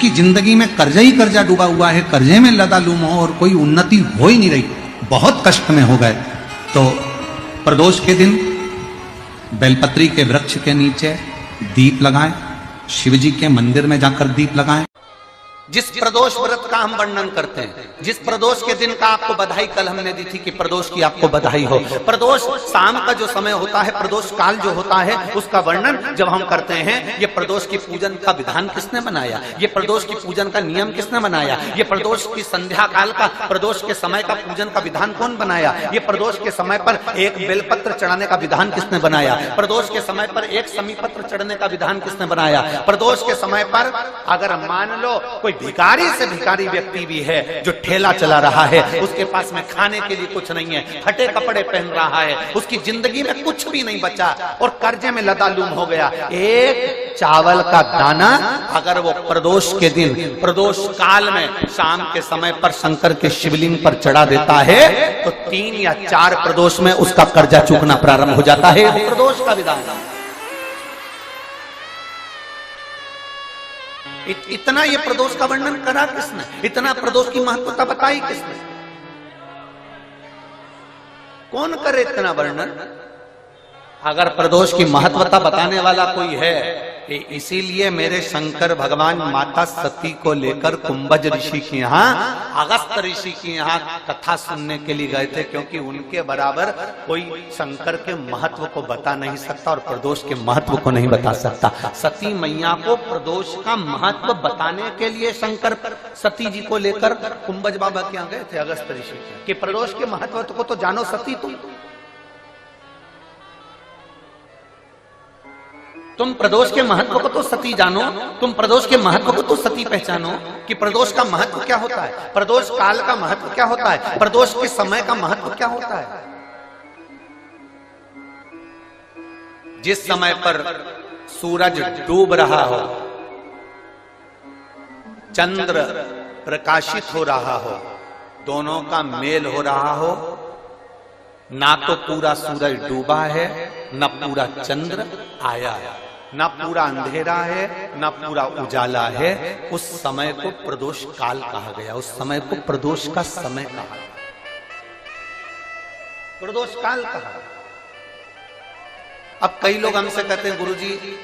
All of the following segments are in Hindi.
जिसकी जिंदगी में कर्जा ही कर्जा डूबा हुआ है, कर्जे में लदालूम हो और कोई उन्नति हो ही नहीं रही, बहुत कष्ट में हो गए, तो प्रदोष के दिन बेलपत्री के वृक्ष के नीचे दीप लगाएं, शिव जी के मंदिर में जाकर दीप लगाएं। जिस प्रदोष व्रत का हम वर्णन करते हैं, जिस प्रदोष के दिन का आपको बधाई कल हमने दी थी कि प्रदोष की आपको बधाई हो, प्रदोष शाम का जो समय होता है, प्रदोष काल जो होता है, उसका वर्णन जब हम करते हैं, ये प्रदोष की पूजन का विधान किसने बनाया, ये प्रदोष की पूजन का नियम किसने बनाया, ये प्रदोष की संध्या काल का, प्रदोष के समय का पूजन का विधान कौन बनाया, ये प्रदोष के समय पर एक बेलपत्र चढ़ाने का विधान किसने बनाया, प्रदोष के समय पर एक समीपत्र चढ़ने का विधान किसने बनाया, प्रदोष के समय पर अगर मान लो कोई भिखारी से भिखारी व्यक्ति भी है जो ठेला चला रहा है, उसके पास में खाने के लिए कुछ नहीं है, फटे कपड़े पहन रहा है, उसकी जिंदगी में कुछ भी नहीं बचा और कर्जे में लदालूम हो गया, एक चावल का दाना अगर वो प्रदोष के दिन, प्रदोष काल में शाम के समय पर शंकर के शिवलिंग पर चढ़ा देता है, तो 3 या 4 प्रदोष में उसका कर्जा चूकना प्रारंभ हो जाता है। प्रदोष का विधान इतना ये प्रदोष का वर्णन करा किसने, इतना प्रदोष की महत्वता बताई किसने, कौन करे इतना वर्णन। अगर प्रदोष की महत्वता बताने वाला कोई है, इसीलिए मेरे शंकर भगवान माता सती को लेकर कुंभज ऋषि के यहाँ, अगस्त ऋषि के यहाँ कथा सुनने के लिए गए थे, क्योंकि उनके बराबर कोई शंकर के महत्व को बता नहीं सकता और प्रदोष के महत्व को नहीं बता सकता। सती मैया को प्रदोष का महत्व बताने के लिए शंकर सती जी को लेकर कुंभज बाबा के यहाँ गए थे, अगस्त ऋषि, कि प्रदोष के महत्व को तो जानो सती, तुम प्रदोष के महत्व को तो सती जानो, तुम प्रदोष के महत्व को तो सती पहचानो कि प्रदोष का महत्व क्या होता है, प्रदोष काल का महत्व क्या होता है, प्रदोष के समय का महत्व क्या होता है। जिस समय पर सूरज डूब रहा हो, चंद्र प्रकाशित हो रहा हो, दोनों का मेल हो रहा हो, ना तो पूरा सूरज डूबा है, ना पूरा चंद्र आया है, ना पूरा अंधेरा है, ना पूरा उजाला है, उस समय को प्रदोष काल कहा गया, उस समय को प्रदोष का समय कहा गया, प्रदोष काल कहा। अब कई लोग हमसे कहते हैं गुरुजी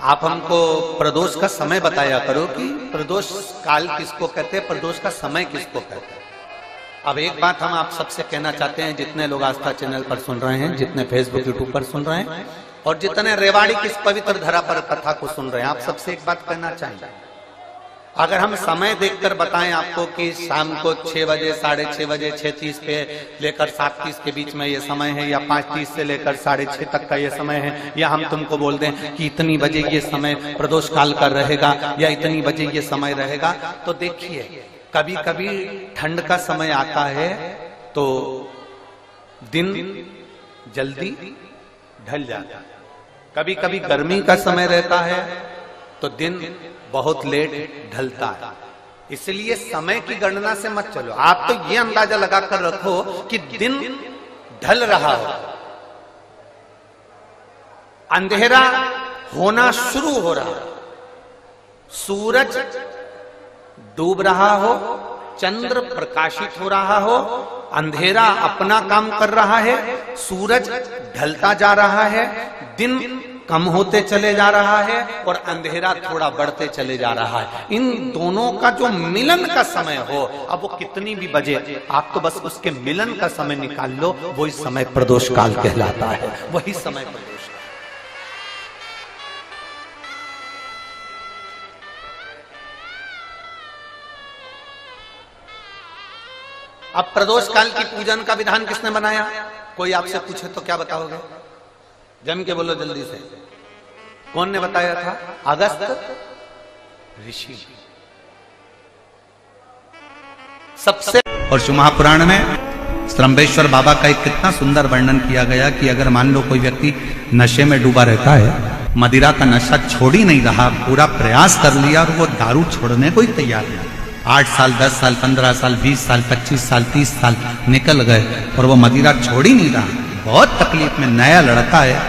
आप हमको प्रदोष का समय बताया करो कि प्रदोष काल किसको कहते हैं, प्रदोष का समय किसको कहते हैं। अब एक बात हम आप सबसे कहना चाहते हैं, जितने लोग आस्था चैनल पर सुन रहे हैं, जितने फेसबुक यूट्यूब पर सुन रहे हैं और जितने रेवाड़ी की इस पवित्र धरा पर कथा को सुन रहे हैं, आप सबसे एक बात कहना चाहेंगे, अगर हम समय देखकर बताएं आपको कि शाम को 6 बजे, 6:30 बजे, 6:30 पे लेकर 7:30 के बीच में ये समय है, या 5:30 से लेकर 6:30 तक का ये समय है, या हम तुमको बोल दें कि इतनी बजे ये समय प्रदोष काल का रहेगा या इतनी बजे ये समय रहेगा, तो देखिए कभी कभी ठंड का समय आता है तो दिन जल्दी ढल जाता है, कभी कभी गर्मी का समय रहता है तो दिन बहुत लेट ढलता है। इसलिए समय की गणना से मत चलो, आप तो ये अंदाजा लगाकर रखो कि दिन ढल रहा हो, अंधेरा होना शुरू हो रहा, सूरज डूब रहा हो, चंद्र प्रकाशित हो रहा हो, अंधेरा अपना काम कर रहा है, सूरज ढलता जा रहा है, दिन कम होते चले जा रहा है और अंधेरा थोड़ा बढ़ते चले जा रहा है, इन दोनों का जो मिलन का समय हो, अब वो कितनी भी बजे, आप तो बस उसके मिलन का समय निकाल लो, वही समय प्रदोष काल कहलाता है, वही समय प्रदोष। अब प्रदोष काल की पूजन का विधान किसने बनाया, कोई आपसे पूछे तो क्या बताओगे, जम के बोलो जल्दी से, कौन ने बताया था, अगस्त ऋषि। सबसे और शिव महापुराण में श्रम्भेश्वर बाबा का एक कितना सुंदर वर्णन किया गया कि अगर मान लो कोई व्यक्ति नशे में डूबा रहता है, मदिरा का नशा छोड़ ही नहीं रहा, पूरा प्रयास कर लिया और वो दारू छोड़ने को ही तैयार नहीं, 8 साल, 10 साल, 15 साल, 20 साल, 25 साल, 30 साल निकल गए और वो मदिरा छोड़ ही नहीं रहा, बहुत तकलीफ में, नया लड़का है,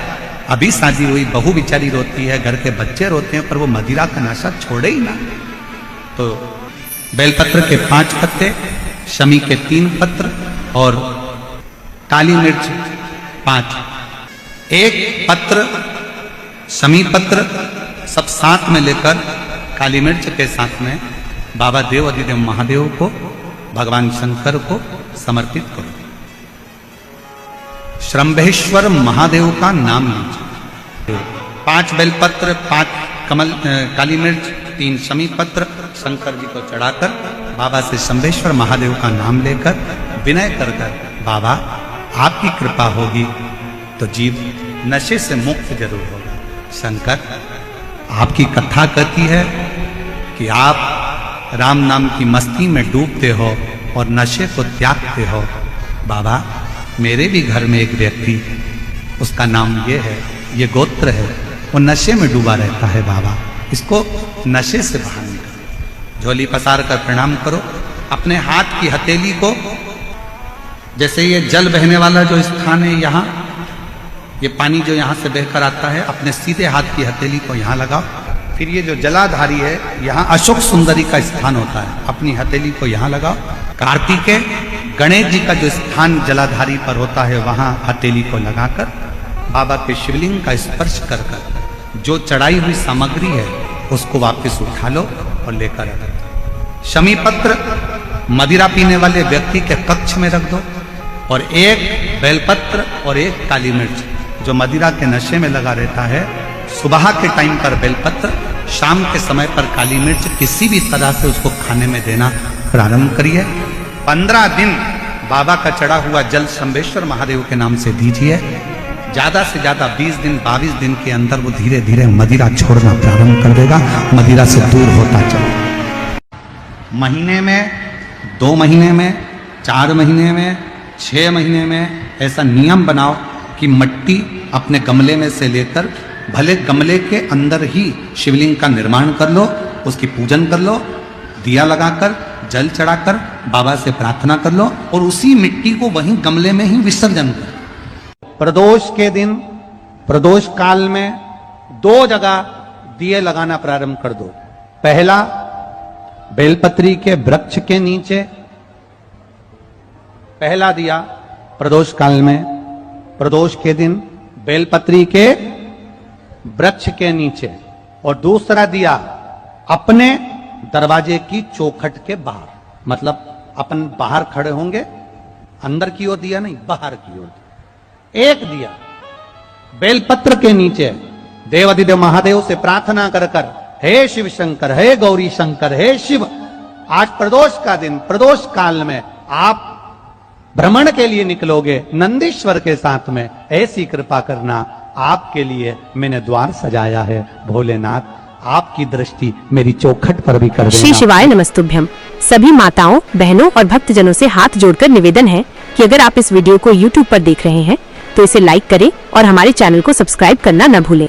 अभी शादी हुई बहू बेचारी रोती है, घर के बच्चे रोते हैं, पर वो मदिरा का नशा छोड़े ही ना। तो बेलपत्र के 5 पत्ते, शमी के 3 पत्र और काली मिर्च 5, 1 पत्र शमी पत्र सब साथ में लेकर काली मिर्च के साथ में बाबा देव अधिदेव महादेव को, भगवान शंकर को समर्पित करो। श्रंभेश्वर महादेव का नाम लीजिए। 5 बेलपत्र, 5 कमल काली मिर्च, 3 शमी पत्र शंकर जी को चढ़ाकर बाबा से शंभेश्वर महादेव का नाम लेकर विनय कर बाबा आपकी कृपा होगी तो जीव नशे से मुक्त जरूर होगा। शंकर, आपकी कथा कहती है कि आप राम नाम की मस्ती में डूबते हो और नशे को त्यागते हो। बाबा, मेरे भी घर में एक व्यक्ति, उसका नाम ये है, ये गोत्र है, वो नशे में डूबा रहता है। बाबा, इसको नशे से बाहर निकालो। झोली पसार कर प्रणाम करो। अपने हाथ की हथेली को, जैसे ये जल बहने वाला जो स्थान है, यहाँ ये पानी जो यहाँ से बहकर आता है, अपने सीधे हाथ की हथेली को यहाँ लगाओ। फिर ये जो जलाधारी है, यहाँ अशोक सुंदरी का स्थान होता है, अपनी हथेली को यहाँ लगाओ। कार्तिकेय गणेश जी का जो स्थान जलाधारी पर होता है, वहाँ हथेली को लगाकर बाबा के शिवलिंग का स्पर्श कर कर जो चढ़ाई हुई सामग्री है उसको वापस उठा लो और लेकर आ दो। शमी पत्र मदिरा पीने वाले व्यक्ति के कक्ष में रख दो और 1 बेलपत्र और 1 काली मिर्च जो मदिरा के नशे में लगा रहता है, सुबह के टाइम पर बेलपत्र, शाम के समय पर काली मिर्च, किसी भी तरह से उसको खाने में देना प्रारंभ करिए। 15 दिन बाबा का चढ़ा हुआ जल शंभेश्वर महादेव के नाम से दीजिए। ज्यादा से ज्यादा 20 दिन 22 दिन के अंदर वो धीरे धीरे मदिरा छोड़ना प्रारंभ कर देगा, मदिरा से दूर होता चलेगा। महीने में, 2 महीने में, 4 महीने में, 6 महीने में ऐसा नियम बनाओ कि मिट्टी अपने गमले में से लेकर, भले गमले के अंदर ही शिवलिंग का निर्माण कर लो, उसकी पूजन कर लो, दिया लगाकर, जल चढ़ाकर बाबा से प्रार्थना कर लो और उसी मिट्टी को वहीं गमले में ही विसर्जन कर। प्रदोष के दिन, प्रदोष काल में 2 जगह दिए लगाना प्रारंभ कर दो। पहला, बेलपत्री के वृक्ष के नीचे पहला दिया प्रदोष काल में, प्रदोष के दिन बेलपत्री के वृक्ष के नीचे, और दूसरा दिया अपने दरवाजे की चौखट के बाहर, मतलब अपन बाहर खड़े होंगे, अंदर की ओर दिया नहीं, बाहर की ओर। 1 दिया बेलपत्र के नीचे देवाधिदेव महादेव से प्रार्थना कर कर, हे शिव शंकर, हे गौरी शंकर, हे शिव, आज प्रदोष का दिन, प्रदोष काल में आप भ्रमण के लिए निकलोगे नंदीश्वर के साथ में, ऐसी कृपा करना, आपके लिए मैंने द्वार सजाया है, भोलेनाथ आपकी दृष्टि मेरी चौखट पर भी कर देना। श्री शिवाय नमस्तुभ्यम। सभी माताओं, बहनों और भक्तजनों से हाथ जोड़कर निवेदन है कि अगर आप इस वीडियो को YouTube पर देख रहे हैं तो इसे लाइक करें और हमारे चैनल को सब्सक्राइब करना न भूलें।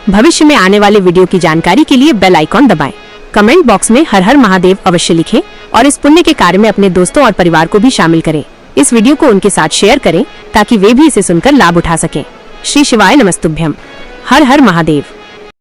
भविष्य में आने वाले वीडियो की जानकारी के लिए बेल आइकॉन दबाएं। कमेंट बॉक्स में हर हर महादेव अवश्य लिखें और इस पुण्य के कार्य में अपने दोस्तों और परिवार को भी शामिल करें। इस वीडियो को उनके साथ शेयर करें ताकि वे भी इसे सुनकर लाभ उठा सकें। श्री शिवाय नमस्तुभ्यम। हर हर महादेव।